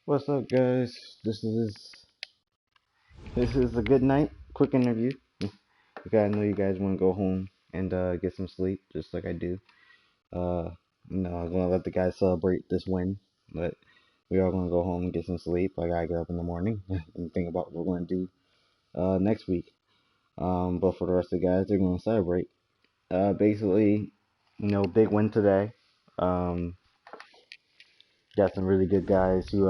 What's up, guys? This is a good night. Quick interview. Because I know you guys want to go home and get some sleep, just like I do. Uh, I'm gonna let the guys celebrate this win, but we are gonna go home and get some sleep. I gotta get up in the morning and think about what we're gonna do next week. But for the rest of the guys, they're gonna celebrate. Basically, big win today. Um, got some really good guys who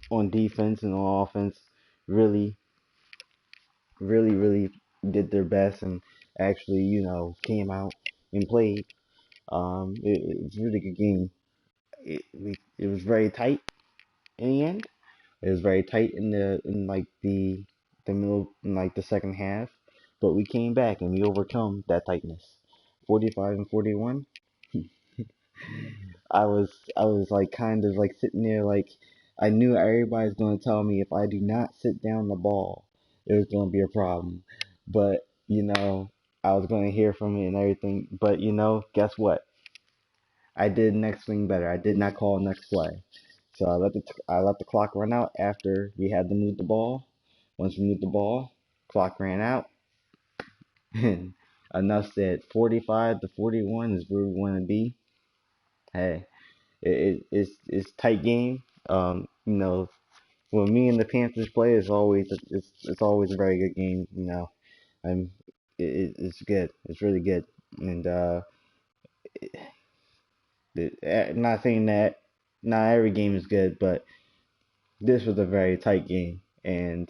on defense and on offense really, really did their best and actually, came out and played. It was a really good game. It was very tight in the end. It was very tight in like the middle in like the second half, but we came back and we overcome that tightness. 45 and 41. I was like kind of like sitting there like I knew everybody's gonna tell me if I do not sit down the ball, it was gonna be a problem. But I was gonna hear from it and everything. But guess what? I did next thing better. I did not call next play. So I let the clock run out after we had to move the ball. Once we moved the ball, clock ran out. And enough said. 45 to 41 is where we want to be. Hey, it's tight game. When me and the Panthers play, it's always a very good game. I'm it's good. It's really good. And not saying that not every game is good, but this was a very tight game. And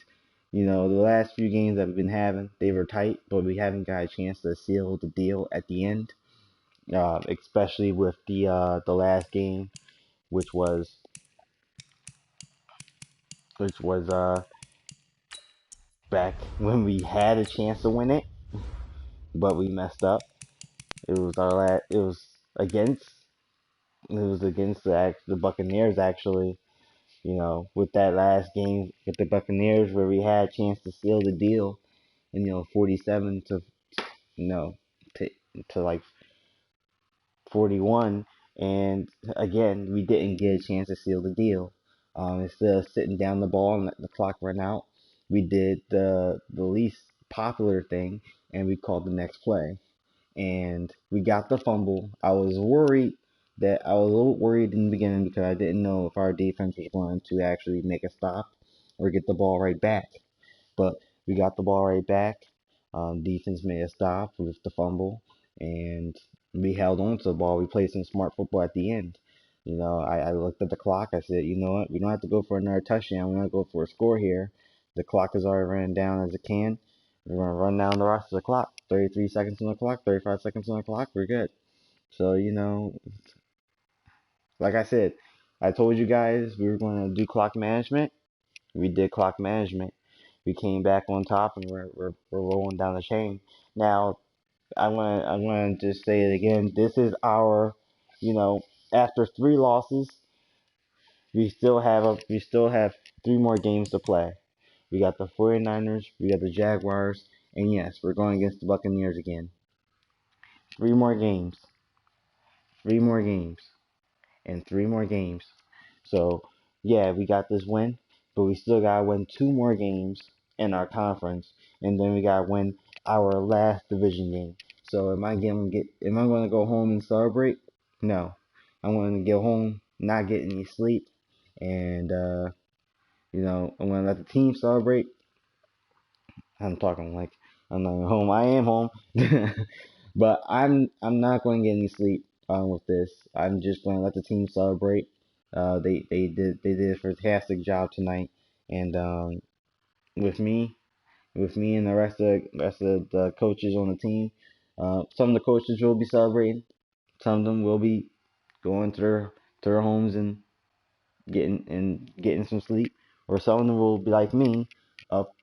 the last few games that we've been having, they were tight, but we haven't got a chance to seal the deal at the end. Especially with the last game, which was back when we had a chance to win it, but we messed up. It was our last. Against. It was against the Buccaneers actually. With that last game with the Buccaneers where we had a chance to seal the deal, and 47 to you know to like 41, and again we didn't get a chance to seal the deal. Instead of sitting down the ball and letting the clock run out, we did the least popular thing, and we called the next play. And we got the fumble. I was a little worried in the beginning because I didn't know if our defense was going to actually make a stop or get the ball right back. But we got the ball right back. Defense made a stop with the fumble, and we held on to the ball. We played some smart football at the end. I looked at the clock. I said, you know what? We don't have to go for another touchdown. We don't have to go for a score here. The clock is already running down as it can. We're going to run down the rest of the clock. 33 seconds on the clock, 35 seconds on the clock. We're good. So, like I said, I told you guys we were going to do clock management. We did clock management. We came back on top, and we're rolling down the chain. Now, I want to just say it again. This is our, you know, after three losses, we still have three more games to play. We got the 49ers, we got the Jaguars, and yes, we're going against the Buccaneers again. Three more games, three more games, and three more games. So, yeah, we got this win, but we still gotta win two more games in our conference, and then we gotta win our last division game. So, am I gonna go home and celebrate? No, I'm gonna go home, not get any sleep, and I'm gonna let the team celebrate. I'm talking like I'm not home. I am home, but I'm not going to get any sleep with this. I'm just going to let the team celebrate. They did a fantastic job tonight, and with me with me and the rest of the coaches on the team, some of the coaches will be celebrating. Some of them will be going to their homes and getting some sleep, or some of them will be like me, up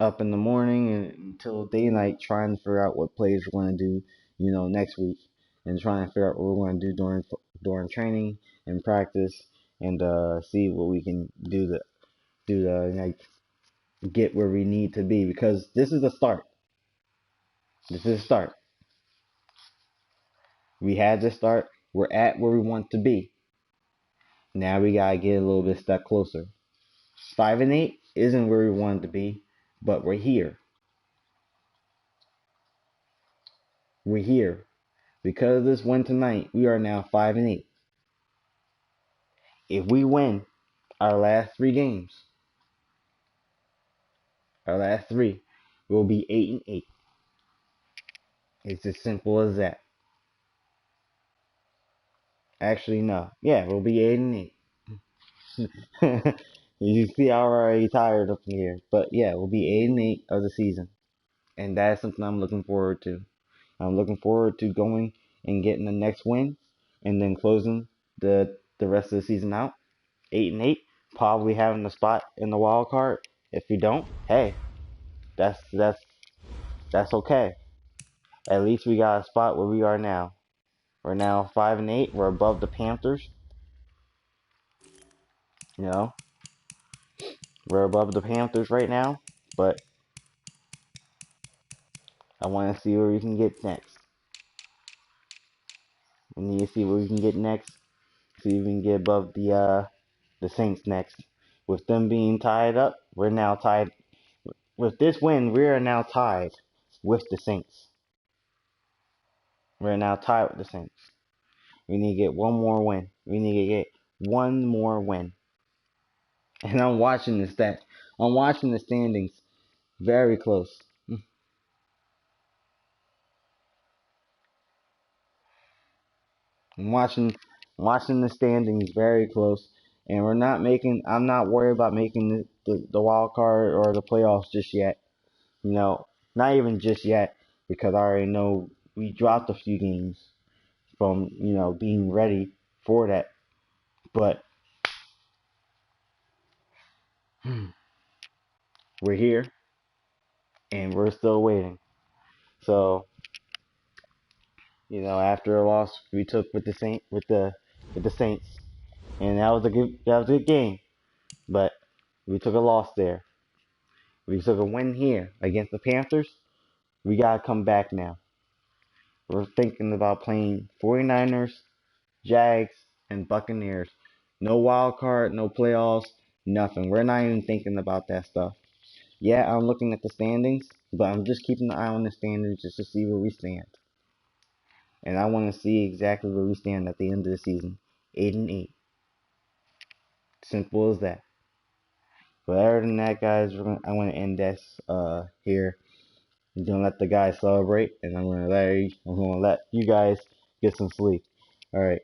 up in the morning and until daylight trying to figure out what plays we're going to do, next week, and trying to figure out what we're going to do during training and practice, and see what we can do to like get where we need to be, because this is the start. This is the start. We had to start. We're at where we want to be. Now we gotta get a little bit step closer. 5-8 isn't where we wanted to be, but we're here. We're here. Because of this win tonight, we are now 5-8. If we win our last 3 games, we'll be 8-8. It's as simple as that. Actually, no. Yeah, we'll be 8-8. You see, I'm already tired up in here. But yeah, we'll be 8-8 of the season. And that's something I'm looking forward to. I'm looking forward to going and getting the next win and then closing the rest of the season out. 8-8, probably having a spot in the wild card. If we don't, hey, that's okay. At least we got a spot where we are now. We're now 5-8. We're above the Panthers. You know, we're above the Panthers right now. But I want to see where we can get next. We need to see where we can get next. See if we can get above the Saints next. With them being tied up, we're now tied. With this win, we are now tied with the Saints. We're now tied with the Saints. We need to get one more win. We need to get one more win. And I'm watching I'm watching the standings very close. I'm watching the standings very close. And I'm not worried about making the wild card or the playoffs just yet. You know, not even just yet, because I already know we dropped a few games from, being ready for that. But we're here and we're still waiting. So, after a loss we took with the Saints, and that was a good game, but we took a loss there. We took a win here against the Panthers. We gotta come back now. We're thinking about playing 49ers, Jags, and Buccaneers. No wild card, no playoffs, nothing. We're not even thinking about that stuff. Yeah, I'm looking at the standings, but I'm just keeping an eye on the standings just to see where we stand. And I want to see exactly where we stand at the end of the season. 8-8. Simple as that. But other than that, guys, I want to end this here. I'm gonna let the guys celebrate, and I'm gonna let you guys get some sleep. All right.